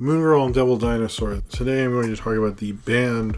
Moon Girl and Devil Dinosaur. Today I'm going to talk about the banned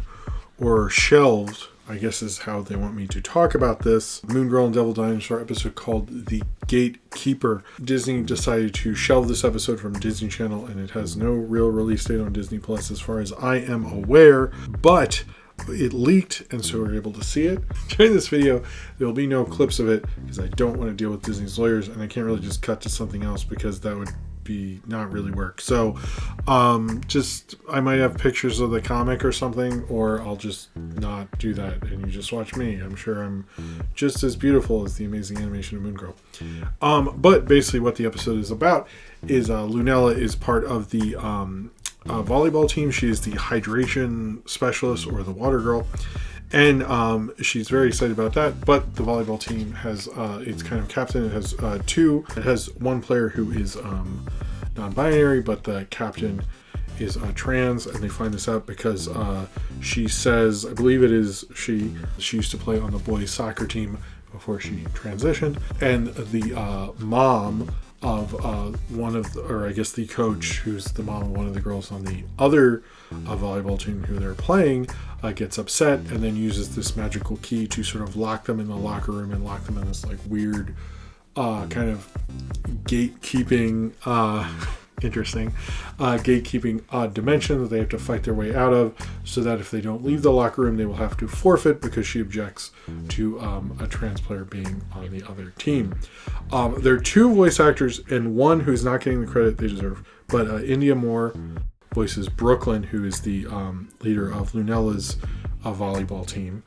or shelved, I guess is how they want me to talk about this, Moon Girl and Devil Dinosaur episode called The Gatekeeper. Disney decided to shelve this episode from Disney Channel, and it has no real release date on Disney Plus as far as I am aware, but it leaked, and so we're able to see it. During this video, there will be no clips of it because I don't want to deal with Disney's lawyers, and I can't really just cut to something else because that would be not really work. So I might have pictures of the comic or something, or I'll just not do that and you just watch me. I'm sure I'm just as beautiful as the amazing animation of Moon Girl. But basically what the episode is about is Lunella is part of the volleyball team. She is the hydration specialist, or the water girl, and she's very excited about that. But the volleyball team has its kind of captain. It has two. It has one player who is non-binary, but the captain is trans, and they find this out because she says, I believe it is she used to play on the boys soccer team before she transitioned, and the mom of the coach, who's the mom of one of the girls on the other volleyball team who they're playing, gets upset and then uses this magical key to sort of lock them in the locker room and lock them in this like weird kind of gatekeeping gatekeeping dimension that they have to fight their way out of, so that if they don't leave the locker room they will have to forfeit because she objects to a trans player being on the other team. There are two voice actors and one who's not getting the credit they deserve, but India Moore voices Brooklyn, who is the leader of Lunella's volleyball team.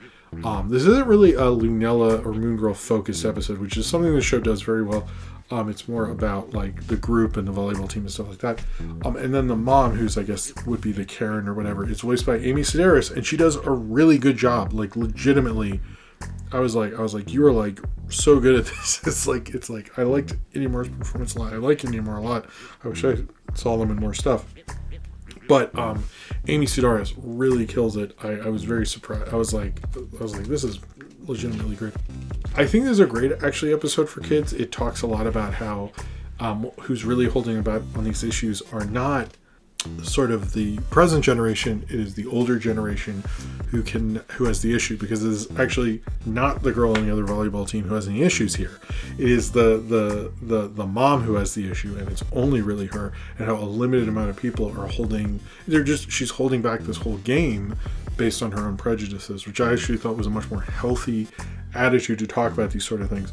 This isn't really a Lunella or Moon Girl focused episode, which is something the show does very well. It's more about like the group and the volleyball team and stuff like that. And then the mom, who's I guess would be the Karen or whatever, is voiced by Amy Sedaris, and she does a really good job. Like legitimately, I was like, you are like so good at this. It's like I liked India Moore's performance a lot. I like India Moore a lot. I wish I saw them in more stuff. But Amy Sedaris really kills it. I was very surprised. I was like, this is legitimately great. I think this is a great actually episode for kids. It talks a lot about how who's really holding about on these issues are not sort of the present generation. It is the older generation who has the issue, because it is actually not the girl on the other volleyball team who has any issues here. It is the mom who has the issue, and it's only really her, and how a limited amount of people are she's holding back this whole game based on her own prejudices, which I actually thought was a much more healthy attitude to talk about these sort of things.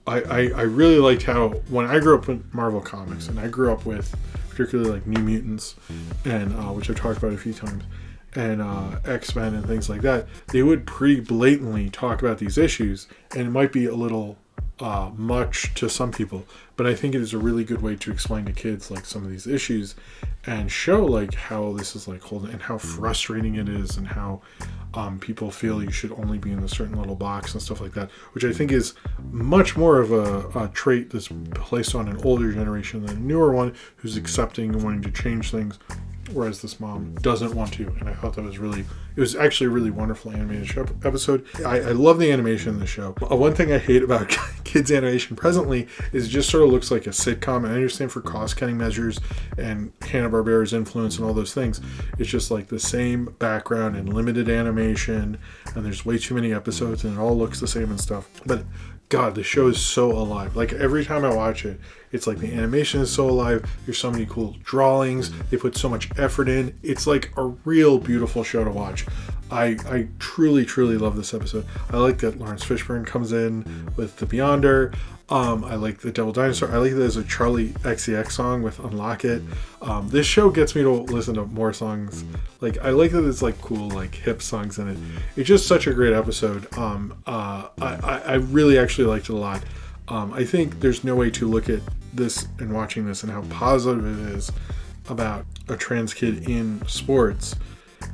I really liked how, when I grew up with Marvel Comics, and I grew up with particularly like New Mutants, and which I've talked about a few times, and X-Men and things like that, they would pretty blatantly talk about these issues, and it might be a little much to some people, but I think it is a really good way to explain to kids like some of these issues and show like how this is like holding, and how frustrating it is, and how people feel you should only be in a certain little box and stuff like that, which I think is much more of a trait that's placed on an older generation than a newer one who's accepting and wanting to change things, whereas this mom doesn't want to. And I thought that it was actually a really wonderful animated episode. I love the animation in the show. One thing I hate about kids animation presently is it just sort of looks like a sitcom, and I understand for cost cutting measures and Hanna-Barbera's influence and all those things, it's just like the same background and limited animation, and there's way too many episodes and it all looks the same and stuff. But God, the show is so alive. Like every time I watch it, it's like the animation is so alive. There's so many cool drawings. They put so much effort in. It's like a real beautiful show to watch. I truly, truly love this episode. I like that Lawrence Fishburne comes in with The Beyonder. I like the Devil Dinosaur. I like that there's a Charlie XCX song with Unlock It. This show gets me to listen to more songs. Like I like that it's like cool, like hip songs in it. It's just such a great episode. I really actually liked it a lot. I think there's no way to look at this and watching this and how positive it is about a trans kid in sports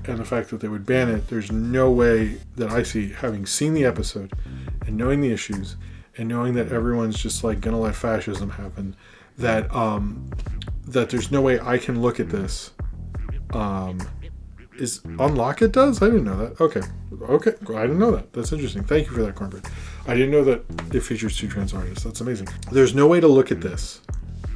and the fact that they would ban it. There's no way that I see, having seen the episode and knowing the issues and knowing that everyone's just like gonna let fascism happen, that there's no way I can look at this. Is Unlock It does? I didn't know that. Okay. I didn't know that. That's interesting. Thank you for that, Cornbread. I didn't know that it features two trans artists. That's amazing. There's no way to look at this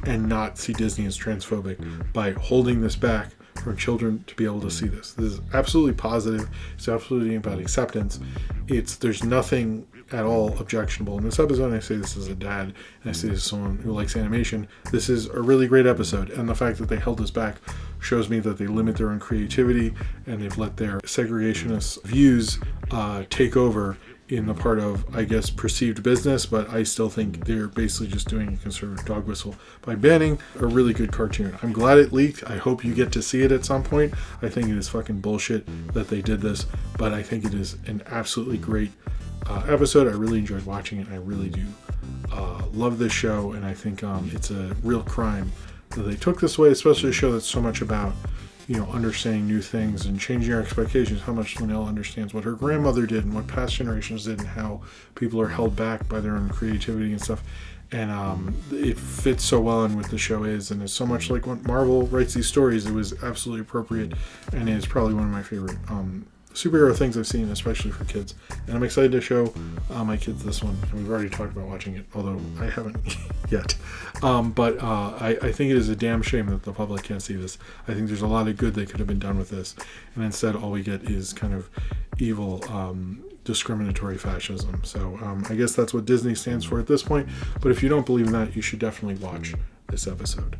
and not see Disney as transphobic by holding this back from children to be able to see this. This is absolutely positive. It's absolutely about acceptance. There's nothing at all objectionable in this episode. And I say this as a dad, and I say this as someone who likes animation. This is a really great episode, and the fact that they held this back shows me that they limit their own creativity and they've let their segregationist views take over in the part of, I guess, perceived business, but I still think they're basically just doing a conservative dog whistle by banning a really good cartoon. I'm glad it leaked. I hope you get to see it at some point. I think it is fucking bullshit that they did this, but I think it is an absolutely great episode. I really enjoyed watching it. I really do love this show, and I think it's a real crime that they took this way, especially a show that's so much about, you know, understanding new things and changing our expectations. How much Linnell understands what her grandmother did and what past generations did, and how people are held back by their own creativity and stuff. And it fits so well in what the show is, and it's so much like when Marvel writes these stories. It was absolutely appropriate, and it's probably one of my favorite superhero things I've seen, especially for kids. And I'm excited to show my kids this one, and we've already talked about watching it, although I haven't yet. But I think it is a damn shame that the public can't see this. I think there's a lot of good that could have been done with this, and instead all we get is kind of evil discriminatory fascism. So I guess that's what Disney stands for at this point, but if you don't believe in that, you should definitely watch this episode.